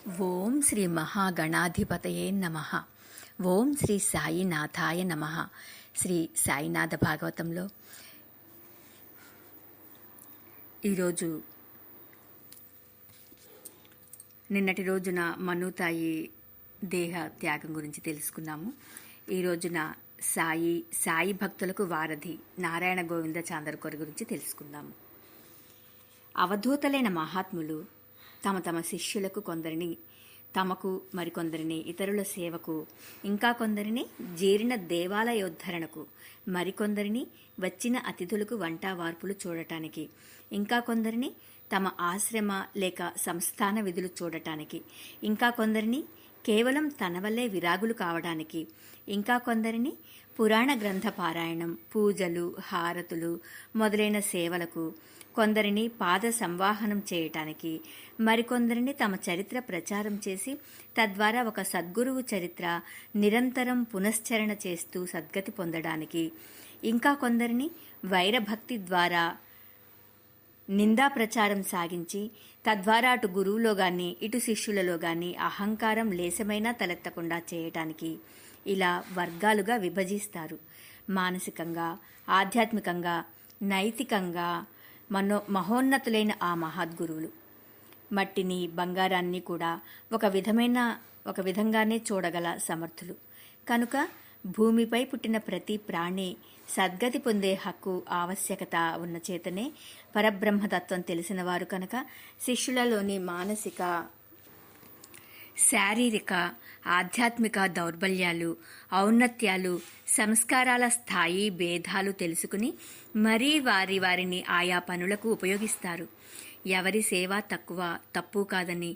ఓం శ్రీ మహాగణాధిపతయే నమః. ఓం శ్రీ సాయినాథాయ నమః. శ్రీ సాయినాథ భాగవతంలో ఈరోజు నిన్నటి రోజున మనుతాయి దేహ త్యాగం గురించి తెలుసుకున్నాము. ఈ రోజున సాయి భక్తులకు వారధి నారాయణ గోవింద చాందర్కర్ గురించి తెలుసుకుందాము. అవధూతలైన మహాత్ములు తమ తమ శిష్యులకు కొందరిని తమకు మరికొందరిని ఇతరుల సేవకు, ఇంకా కొందరిని జీర్ణ దేవాలయోద్ధరణకు, మరికొందరిని వచ్చిన అతిథులకు వంట వార్పులు చూడటానికి, ఇంకా కొందరిని తమ ఆశ్రమ లేక సంస్థాన విధులు చూడటానికి, ఇంకా కొందరిని కేవలం తన వల్లే విరాగులు కావడానికి, ఇంకా కొందరిని పురాణ గ్రంథ పారాయణం, పూజలు, హారతులు మొదలైన సేవలకు, కొందరిని పాద సంవాహనం చేయటానికి, మరికొందరిని తమ చరిత్ర ప్రచారం చేసి తద్వారా ఒక సద్గురువు చరిత్ర నిరంతరం పునశ్చరణ చేస్తూ సద్గతి పొందడానికి, ఇంకా కొందరిని వైరభక్తి ద్వారా నిందా ప్రచారం సాగించి తద్వారా అటు గురువులో గాని ఇటు శిష్యులలో గాని అహంకారం లేశమైనా తలెత్తకుండా చేయటానికి ఇలా వర్గాలుగా విభజిస్తారు. మానసికంగా, ఆధ్యాత్మికంగా, నైతికంగా మహోన్నతులైన ఆ మహద్గురువులు మట్టిని, బంగారాన్ని కూడా ఒక విధంగానే చూడగల సమర్థులు కనుక భూమిపై పుట్టిన ప్రతి ప్రాణి సద్గతి పొందే హక్కు, ఆవశ్యకత ఉన్న చేతనే పరబ్రహ్మతత్వం తెలిసిన వారు కనుక శిష్యులలోని మానసిక, శారీరక, ఆధ్యాత్మిక దౌర్బల్యాలు, ఔన్నత్యాలు, సంస్కారాల స్థాయి భేదాలు తెలుసుకుని మరీ వారిని ఆయా పనులకు ఉపయోగిస్తారు. ఎవరి సేవ తక్కువ, తప్పు కాదని,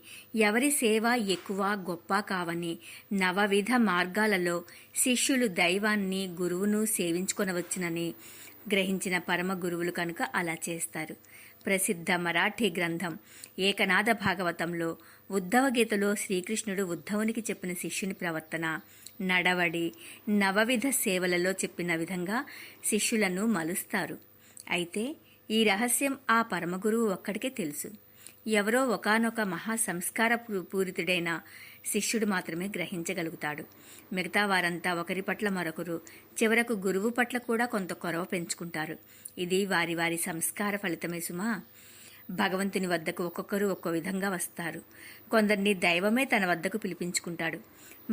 ఎవరి సేవ ఎక్కువ, గొప్ప కావని నవవిధ మార్గాలలో శిష్యులు దైవాన్ని, గురువును సేవించుకొనవచ్చునని గ్రహించిన పరమ గురువులు కనుక అలా చేస్తారు. ప్రసిద్ధ మరాఠీ గ్రంథం ఏకనాథ భాగవతంలో ఉద్ధవగీతలో శ్రీకృష్ణుడు ఉద్ధవునికి చెప్పిన శిష్యుని ప్రవర్తన, నడవడి, నవవిధ సేవలలో చెప్పిన విధంగా శిష్యులను మలుస్తారు. అయితే ఈ రహస్యం ఆ పరమగురువు ఒక్కడికే తెలుసు. ఎవరో ఒకానొక మహా సంస్కార పూరితుడైన శిష్యుడు మాత్రమే గ్రహించగలుగుతాడు. మిగతా వారంతా ఒకరి పట్ల మరొకరు, చివరకు గురువు పట్ల కూడా కొంత కొరవ పెంచుకుంటారు. ఇది వారి వారి సంస్కార ఫలితమే సుమా. భగవంతుని వద్దకు ఒక్కొక్కరు ఒక్కో విధంగా వస్తారు. కొందరిని దైవమే తన వద్దకు పిలిపించుకుంటాడు.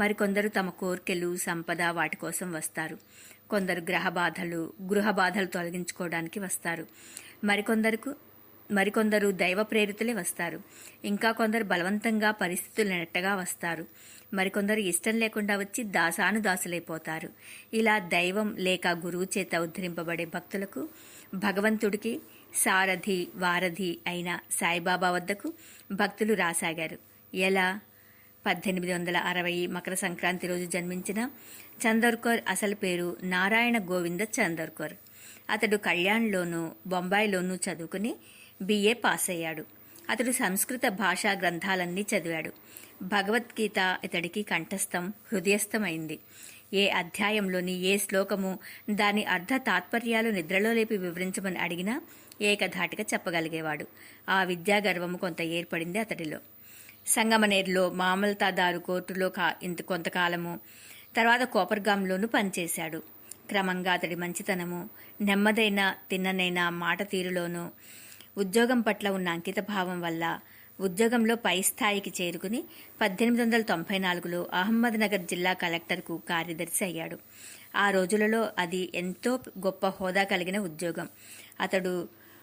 మరికొందరు తమ కోర్కెలు, సంపద వాటి కోసం వస్తారు. కొందరు గృహ బాధలు తొలగించుకోవడానికి వస్తారు. మరికొందరు దైవ ప్రేరితులే వస్తారు. ఇంకా కొందరు బలవంతంగా పరిస్థితులు నెట్టగా వస్తారు. మరికొందరు ఇష్టం లేకుండా వచ్చి దాసానుదాసులైపోతారు. ఇలా దైవం లేక గురువు చేత ఉద్ధరింపబడే భక్తులకు భగవంతుడికి సారథి, వారధి అయిన సాయిబాబా వద్దకు భక్తులు రాసాగారు. ఎలా? 1860 మకర సంక్రాంతి రోజు జన్మించిన చందోర్కర్ అసలు పేరు నారాయణ గోవింద చందోర్కర్. అతడు కళ్యాణ్లోనూ, బొంబాయిలోనూ చదువుకుని బిఏ పాస్ అయ్యాడు. అతడు సంస్కృత భాషా గ్రంథాలన్నీ చదివాడు. భగవద్గీత ఇతడికి కంఠస్థం, హృదయస్థమైంది. ఏ అధ్యాయంలోని ఏ శ్లోకము, దాని అర్ధ తాత్పర్యాలు నిద్రలో లేపి వివరించమని అడిగినా ఏకధాటిగా చెప్పగలిగేవాడు. ఆ విద్యాగర్వము కొంత ఏర్పడింది అతడిలో. సంగమనేర్లో మామల్తాదారు కోర్టులో కొంతకాలము, తర్వాత కోపర్గాంలోనూ పనిచేశాడు. క్రమంగా అతడి మంచితనము, నెమ్మదైన తిన్ననైన మాట తీరులోనూ, ఉద్యోగం పట్ల ఉన్న అంకిత భావం వల్ల ఉద్యోగంలో పై స్థాయికి చేరుకుని 1894లో అహ్మద్నగర్ జిల్లా కలెక్టర్కు కార్యదర్శి అయ్యాడు. ఆ రోజులలో అది ఎంతో గొప్ప హోదా కలిగిన ఉద్యోగం. అతడు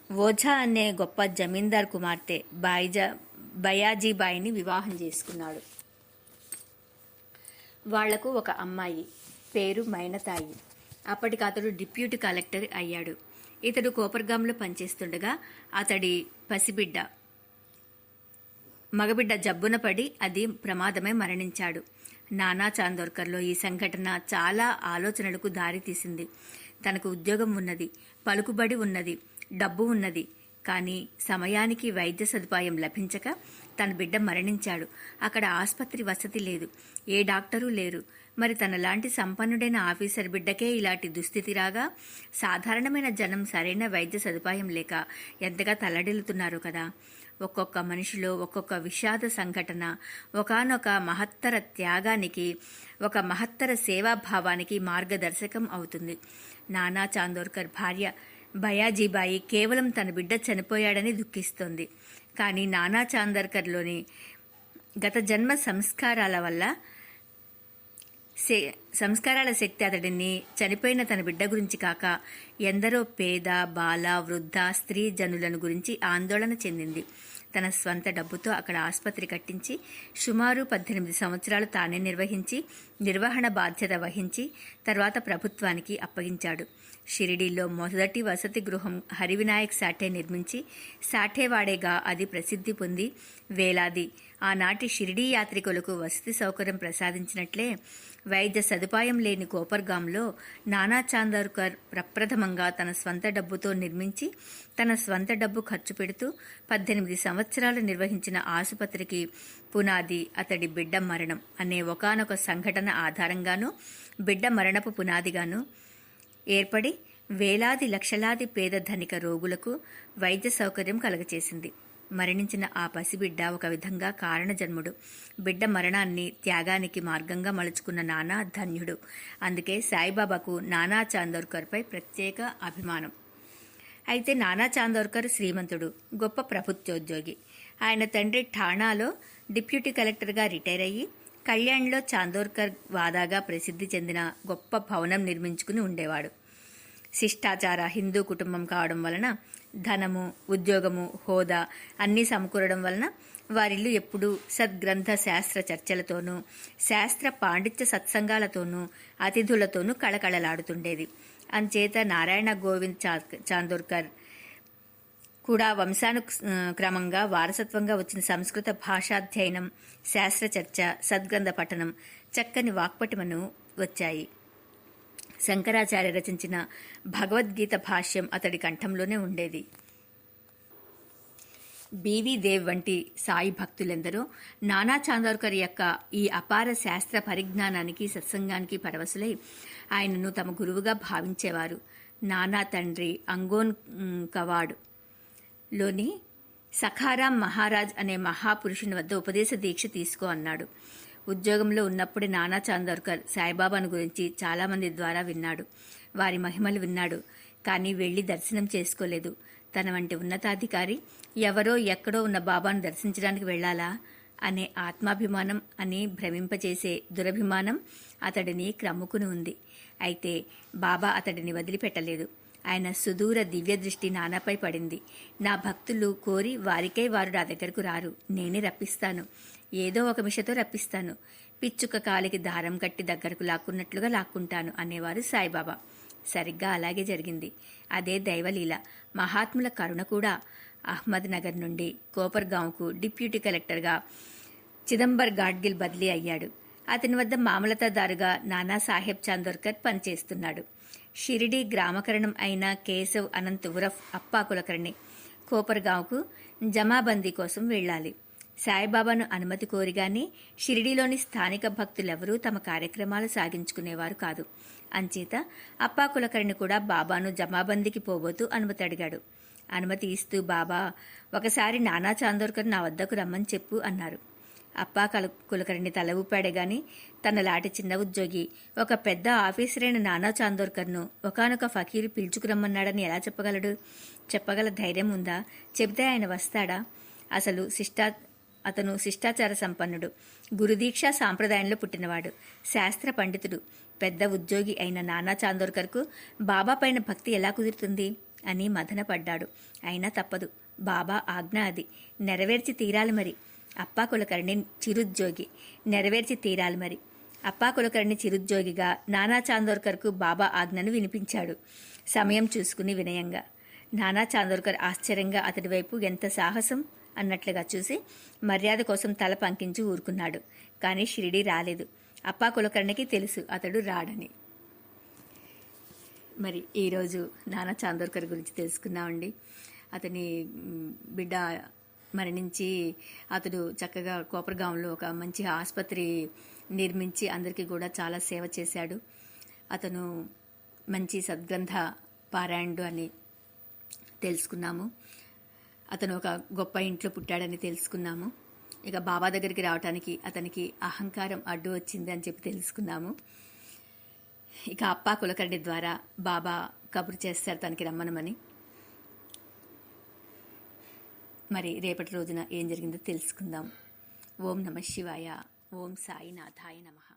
ఓఝా అనే గొప్ప జమీందార్ కుమార్తె బయాజీబాయిని వివాహం చేసుకున్నాడు. వాళ్లకు ఒక అమ్మాయి, పేరు మైనతాయి. అప్పటికి అతడు డిప్యూటీ కలెక్టర్ అయ్యాడు. ఇతడు కోపర్గాంలో పనిచేస్తుండగా అతడి మగబిడ్డ జబ్బున పడి అది ప్రమాదమై మరణించాడు. నానా చాందోర్కర్లో ఈ సంఘటన చాలా ఆలోచనలకు దారి తీసింది. తనకు ఉద్యోగం ఉన్నది, పలుకుబడి ఉన్నది, డబ్బు ఉన్నది. కానీ సమయానికి వైద్య సదుపాయం లభించక తన బిడ్డ మరణించాడు. అక్కడ ఆసుపత్రి వసతి లేదు, ఏ డాక్టరూ లేరు. మరి తనలాంటి సంపన్నుడైన ఆఫీసర్ బిడ్డకే ఇలాంటి దుస్థితి రాగా సాధారణమైన జనం సరైన వైద్య సదుపాయం లేక ఎంతగా తల్లడిల్లుతున్నారు కదా. ఒక్కొక్క మనిషిలో ఒక్కొక్క విషాద సంఘటన ఒకానొక మహత్తర త్యాగానికి, ఒక మహత్తర సేవాభావానికి మార్గదర్శకం అవుతుంది. నానా చాందోర్కర్ భార్య భయాజీబాయి కేవలం తన బిడ్డ చనిపోయాడని దుఃఖిస్తోంది. కానీ నానా చాందోర్కర్లోని గత జన్మ సంస్కారాల శక్తి అతడిని చనిపోయిన తన బిడ్డ గురించి కాక ఎందరో పేద, బాల, వృద్ధ, స్త్రీ జనులను గురించి ఆందోళన చెందింది. తన స్వంత డబ్బుతో అక్కడ ఆసుపత్రి కట్టించి సుమారు 18 సంవత్సరాలు తానే నిర్వహణ బాధ్యత వహించి తర్వాత ప్రభుత్వానికి అప్పగించాడు. షిరిడీలో మొదటి వసతి గృహం హరివినాయక్ సాఠే నిర్మించి సాఠేవాడేగా అది ప్రసిద్ధి పొంది వేలాది ఆనాటి షిరిడీ యాత్రికులకు వసతి సౌకర్యం ప్రసాదించినట్లే వైద్య సదుపాయం లేని కోపర్గాంలో నానా చాందోర్కర్ ప్రప్రథమంగా తన స్వంత డబ్బుతో నిర్మించి తన స్వంత డబ్బు ఖర్చు పెడుతూ 18 సంవత్సరాలు నిర్వహించిన ఆసుపత్రికి పునాది అతడి బిడ్డ మరణం అనే ఒకానొక సంఘటన ఆధారంగానూ బిడ్డ మరణపు పునాదిగాను ఏర్పడి వేలాది లక్షలాది పేద ధనిక రోగులకు వైద్య సౌకర్యం కలగచేసింది. మరణించిన ఆ పసిబిడ్డ ఒక విధంగా కారణజన్ముడు. బిడ్డ మరణాన్ని త్యాగానికి మార్గంగా మలుచుకున్న నానా ధన్యుడు. అందుకే సాయిబాబాకు నానా చాందోర్కర్పై ప్రత్యేక అభిమానం. అయితే నానా చాందోర్కర్ శ్రీమంతుడు, గొప్ప ప్రభుత్వోద్యోగి. ఆయన తండ్రి ఠాణాలో డిప్యూటీ కలెక్టర్గా రిటైర్ అయ్యి కళ్యాణ్లో చాందోర్కర్ వాదాగా ప్రసిద్ధి చెందిన గొప్ప భవనం నిర్మించుకుని ఉండేవాడు. శిష్టాచార హిందూ కుటుంబం కావడం వలన ధనము, ఉద్యోగము, హోదా అన్నీ సమకూరడం వలన వారిల్లు ఎప్పుడూ సద్గ్రంథ శాస్త్ర చర్చలతోనూ శాస్త్ర పాండిత్య సత్సంగాలతోనూ అతిథులతోనూ కళకళలాడుతుండేది. అంచేత నారాయణ గోవింద్ చాందోర్కర్ కూడా వంశానుక్రమంగా వారసత్వంగా వచ్చిన సంస్కృత భాషాధ్యయనం, శాస్త్రచర్చ, సద్గ్రంథ పఠనం, చక్కని వాక్పటిమను వచ్చాయి. శంకరాచార్య రచించిన భగవద్గీత భాష్యం అతడి కంఠంలోనే ఉండేది. బీవీ దేవ్ వంటి సాయి భక్తులెందరో నానా చాందోర్కర్ యొక్క ఈ అపార శాస్త్ర పరిజ్ఞానానికి, సత్సంగానికి పరవశులై ఆయనను తమ గురువుగా భావించేవారు. నానా తండ్రి అంగోన్ కవాడ్ లోని సఖారాం మహారాజ్ అనే మహాపురుషుని వద్ద ఉపదేశ దీక్ష తీసుకో అన్నాడు. ఉద్యోగంలో ఉన్నప్పుడే నానా చాందోర్కర్ సాయిబాబాను గురించి చాలామంది ద్వారా విన్నాడు. వారి మహిమలు విన్నాడు. కానీ వెళ్లి దర్శనం చేసుకోలేదు. తన వంటి ఉన్నతాధికారి ఎవరో ఎక్కడో ఉన్న బాబాను దర్శించడానికి వెళ్లాలా అనే ఆత్మాభిమానం అని భ్రమింపచేసే దురభిమానం అతడిని క్రమ్ముకుని ఉంది. అయితే బాబా అతడిని వదిలిపెట్టలేదు. ఆయన సుదూర దివ్య దృష్టి నానాపై పడింది. నా భక్తులు కోరి వారికై వారు నా దగ్గరకు రారు, నేనే రప్పిస్తాను, ఏదో ఒక మిషతో రప్పిస్తాను, పిచ్చుక కాలికి దారం కట్టి దగ్గరకు లాక్కున్నట్లుగా లాక్కుంటాను అనేవారు సాయిబాబా. సరిగ్గా అలాగే జరిగింది. అదే దైవలీల, మహాత్ముల కరుణ కూడా. అహ్మద్ నగర్ నుండి కోపర్గాంకు డిప్యూటీ కలెక్టర్గా చిదంబర్ గాడ్గిల్ బదిలీ అయ్యాడు. అతని వద్ద మామలతాదారుగా నానా సాహెబ్ చాందోర్కర్ పనిచేస్తున్నాడు. షిరిడీ గ్రామకరణం అయిన కేశవ్ అనంత్ ఉరఫ్ అప్పా కులకర్ణి కోపర్గాంకు జమాబందీ కోసం వెళ్లాలి. సాయిబాబాను అనుమతి కోరిగాని షిరిడీలోని స్థానిక భక్తులెవరూ తమ కార్యక్రమాలు సాగించుకునేవారు కాదు. అంచేత అప్పా కులకర్ణి కూడా బాబాను జమాబందీకి పోబోతూ అనుమతి అడిగాడు. అనుమతి ఇస్తూ బాబా, ఒకసారి నానా చాందోర్కర్ నా వద్దకు రమ్మని చెప్పు అన్నారు. అప్పా కులకర్ణి తల ఊపాడే గాని తన లాంటి చిన్న ఉద్యోగి ఒక పెద్ద ఆఫీసరైన నానా చాందోర్కర్ను ఒకానొక ఫకీరు పిలుచుకురమ్మన్నాడని ఎలా చెప్పగలడు? చెప్పగల ధైర్యం ఉందా? చెబితే ఆయన వస్తాడా? అతను శిష్టాచార సంపన్నుడు, గురుదీక్షా సాంప్రదాయంలో పుట్టినవాడు, శాస్త్ర పండితుడు, పెద్ద ఉద్యోగి అయిన నానా చాందోర్కర్కు బాబా పైన భక్తి ఎలా కుదురుతుంది అని మదనపడ్డాడు. అయినా తప్పదు, బాబా ఆజ్ఞ అది, నెరవేర్చి తీరాలి మరి. అప్పా కులకర్ణి చిరుద్యోగి, నెరవేర్చి తీరాలి మరి. అప్పా కులకర్ణి చిరుద్యోగిగా నానా చాందోర్కర్కు బాబా ఆజ్ఞను వినిపించాడు, సమయం చూసుకుని వినయంగా. నానా చాందోర్కర్ ఆశ్చర్యంగా అతడి వైపు ఎంత సాహసం అన్నట్లుగా చూసి మర్యాద కోసం తల పంకించి ఊరుకున్నాడు. కానీ షిరిడీ రాలేదు. అప్పా కులకర్ణికి తెలుసు అతడు రాడని. మరి ఈరోజు నానా చాందోర్కర్ గురించి తెలుసుకున్నామండి. అతని బిడ్డ మరణించి అతడు చక్కగా కోపర్గాంలో ఒక మంచి ఆసుపత్రి నిర్మించి అందరికీ కూడా చాలా సేవ చేశాడు. అతను మంచి సద్గ్రంథ పారాయణుడు అని తెలుసుకున్నాము. అతను ఒక గొప్ప ఇంట్లో పుట్టాడని తెలుసుకున్నాము. ఇక బాబా దగ్గరికి రావడానికి అతనికి అహంకారం అడ్డు వచ్చింది అని చెప్పి తెలుసుకున్నాము. ఇక అప్పా కులకర్ణి ద్వారా బాబా కబురు చేస్తారు తనకి రమ్మనమని. మరి రేపటి రోజున ఏం జరిగిందో తెలుసుకుందాం. ఓం నమః శివాయ. ఓం సాయినాథాయ నమః.